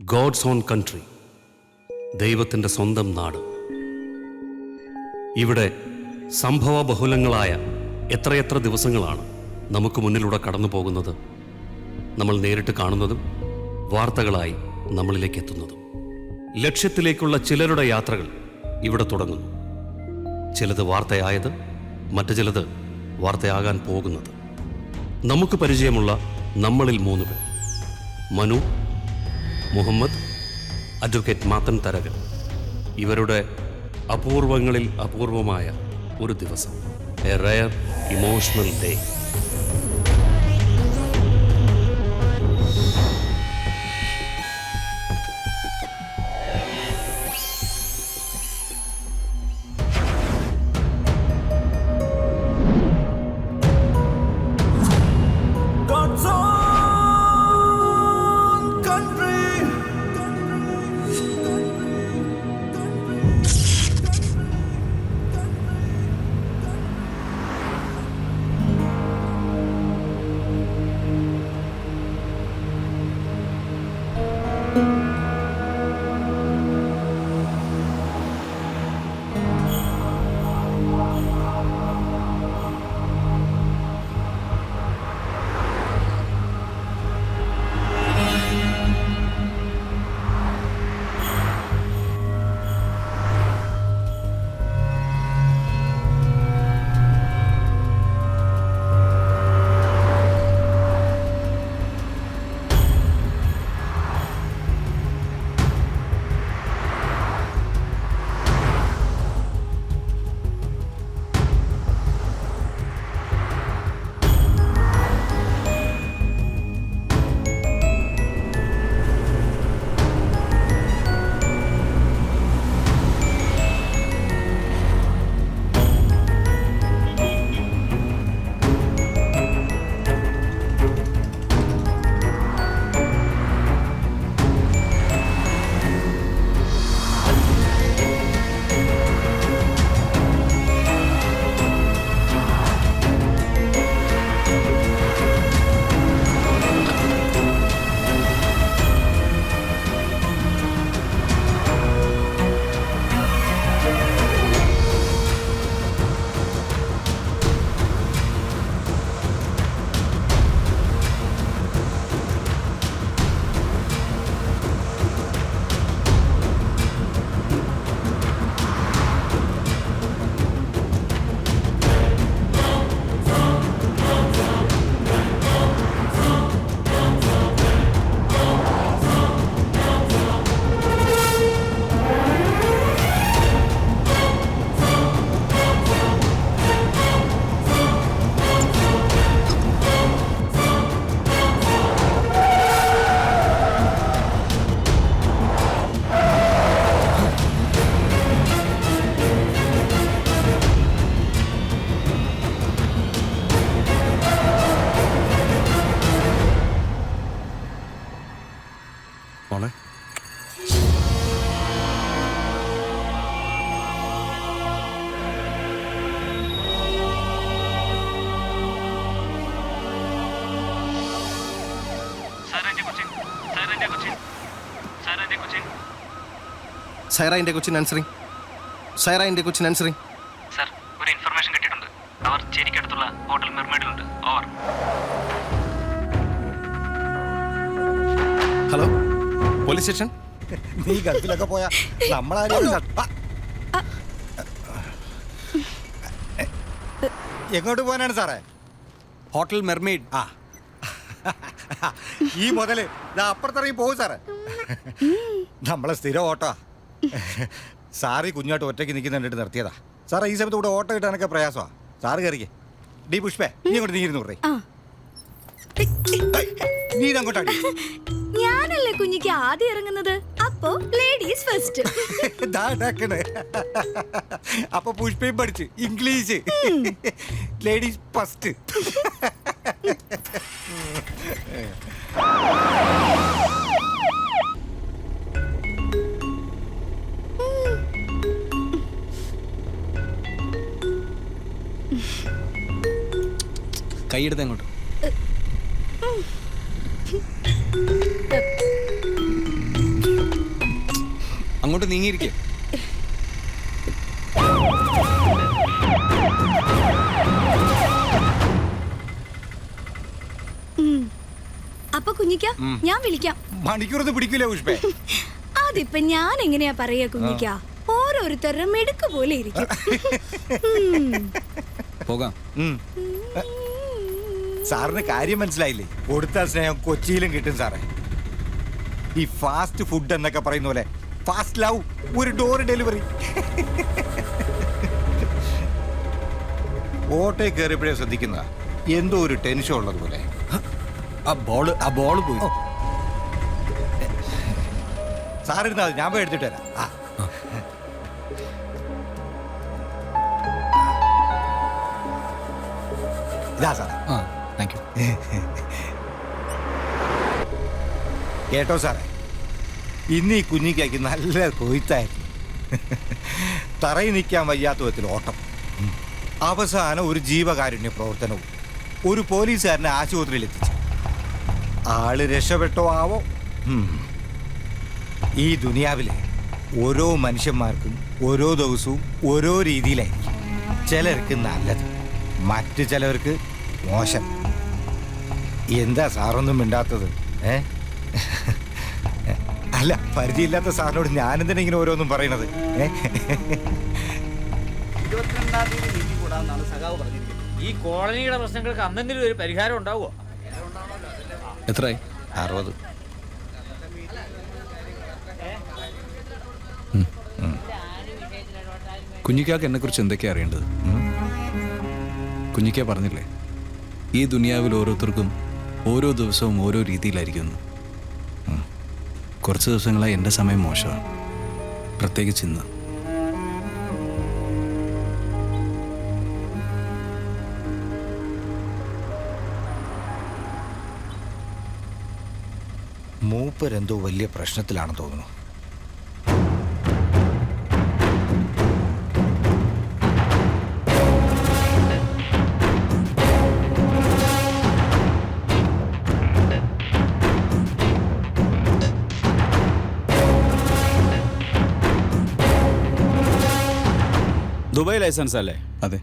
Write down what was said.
God's own country, ദൈവത്തിൻ്റെ സ്വന്തം നാട്. ഇവിടെ സംഭവബഹുലങ്ങളായ എത്രയെത്ര ദിവസങ്ങളാണ് നമുക്ക് മുന്നിലൂടെ കടന്നു പോകുന്നത്. നമ്മൾ നേരിട്ട് കാണുന്നതും വാർത്തകളായി നമ്മളിലേക്ക് എത്തുന്നതും. ലക്ഷ്യത്തിലേക്കുള്ള ചിലരുടെ യാത്രകൾ ഇവിടെ തുടങ്ങുന്നു. ചിലത് വാർത്തയായത്, മറ്റു ചിലത് വാർത്തയാകാൻ പോകുന്നത്. നമുക്ക് പരിചയമുള്ള നമ്മളിൽ 3 പേർ: മനു, മുഹമ്മദ്, അഡ്വക്കേറ്റ് മാത്തൻ തരകൻ. ഇവരുടെ അപൂർവങ്ങളിൽ അപൂർവമായ ഒരു ദിവസം, a rare emotional day. God's own country. മോളെ, Saira India Cochin answering. Saira India Cochin answering. Sir, ഒരു ഇൻഫർമേഷൻ കിട്ടിയിട്ടുണ്ട്. അവർ ചേരിക്കടുത്തുള്ള ഹോട്ടൽ മെർമൈഡിലുണ്ട്. ഓവർ. Hello, police station. നീ ഗൾഫിലൊക്കെ പോയാ നമ്മളാരും എങ്ങോട്ട് പോകാനാണ് സാറേ? Hotel mermaid. ആ ഈ മുതല് അപ്പുറത്തിറങ്ങി പോകും സാറേ. നമ്മളെ സ്ഥിരം ഓട്ടോ. സാറ് ഈ കുഞ്ഞാട്ട് ഒറ്റയ്ക്ക് നിൽക്കുന്ന കണ്ടിട്ട് നിർത്തിയതാ സാറേ. ഈ സമയത്ത് ഇവിടെ ഓട്ടോ കിട്ടാനൊക്കെ പ്രയാസമാണ്. സാറ് കയറിക്കേ. ഡി പുഷ്പേ, നീ അങ്ങോട്ട് നീയിരുന്നു പറയും. നീ ഇതങ്ങോട്ടാടി. ഞാനല്ലേ കുഞ്ഞിക്ക് ആദ്യം ഇറങ്ങുന്നത്. അപ്പോ ലേഡീസ് ഫസ്റ്റ്. അപ്പൊ പുഷ്പയും പഠിച്ച് ഇംഗ്ലീഷ്. Ladies first. കൈയെടുത്ത് അങ്ങോട്ട്. അങ്ങോട്ട് നീങ്ങിയിരിക്കേ. അപ്പൊ കുഞ്ഞിക്ക ഞാൻ വിളിക്കാം. മണിക്കൂറൊന്നും പിടിക്കില്ല പുഷ്പേ. അതിപ്പോ ഞാൻ എങ്ങനെയാ പറയാ കുഞ്ഞിക്ക, ഓരോരുത്തരുടെ മെടുക്ക് പോലെ ഇരിക്കും. പോകാം. സാറിന് കാര്യം മനസ്സിലായില്ലേ? കൊടുത്ത സ്നേഹം കൊച്ചിയിലും കിട്ടും സാറേ. ഈ ഫാസ്റ്റ് ഫുഡ് എന്നൊക്കെ പറയുന്ന പോലെ ഫാസ്റ്റ് ലവ്, ഒരു ഡോർ ഡെലിവറി. ഓട്ടോയിൽ കയറിയപ്പോഴേ ശ്രദ്ധിക്കുന്ന എന്തോ ഒരു ടെൻഷൻ ഉള്ളതുപോലെ. ആ ബോള് പോയി. സാറിരുന്നാ ഞാൻ പോയി എടുത്തിട്ട് വരാം. ഇതാ സാറേ. ആ, താങ്ക് യു. കേട്ടോ സാറേ, ഇന്ന് ഈ കുഞ്ഞിക്കായ്ക്ക് നല്ല കൊയ്ത്തായിരുന്നു. തറയിൽ നിൽക്കാൻ വയ്യാത്ത വിധത്തിൽ ഓട്ടം, അവസാനം ഒരു ജീവകാരുണ്യ പ്രവർത്തനവും, ഒരു പോലീസുകാരനെ ആശുപത്രിയിൽ എത്തിച്ചു. ആള് രക്ഷപ്പെട്ടോ ആവോ. ഈ ദുനിയാവിലെ ഓരോ മനുഷ്യന്മാർക്കും ഓരോ ദിവസവും ഓരോ രീതിയിലായിരിക്കും. ചിലർക്ക് നല്ലത്, മറ്റു ചിലവർക്ക് മോശം. എന്താ സാറൊന്നും മിണ്ടാത്തത്? അല്ല, പരിചയമില്ലാത്ത സാറിനോട് ഞാനെന്തിനാ ഇങ്ങനെ ഓരോന്നും പറയണത്? 22-ാം തീയതി മീറ്റിംഗ് കൂടാമെന്നാണ് സഖാവ് പറഞ്ഞിരിക്കുന്നത്. ഈ കോളനിയുടെ പ്രശ്നങ്ങൾക്ക് അന്നെങ്കിലും ഒരു പരിഹാരം ഉണ്ടാവുമോ? എത്രയായി? 60. കുഞ്ഞിക്കാക്ക് എന്നെക്കുറിച്ച് എന്തൊക്കെയാ അറിയേണ്ടത്? കുഞ്ഞിക്ക പറഞ്ഞില്ലേ, ഈ ദുനിയാവിൽ ഓരോരുത്തർക്കും ഓരോ ദിവസവും ഓരോ രീതിയിലായിരിക്കുന്നു. കുറച്ച് ദിവസങ്ങളായി എൻ്റെ സമയം മോശമാണ്, പ്രത്യേകിച്ച് ഇന്ന്. മൂപ്പരെന്തോ വലിയ പ്രശ്നത്തിലാണെന്ന് തോന്നുന്നു. ദുബായ് ലൈസൻസ് അല്ലേ? അതെ.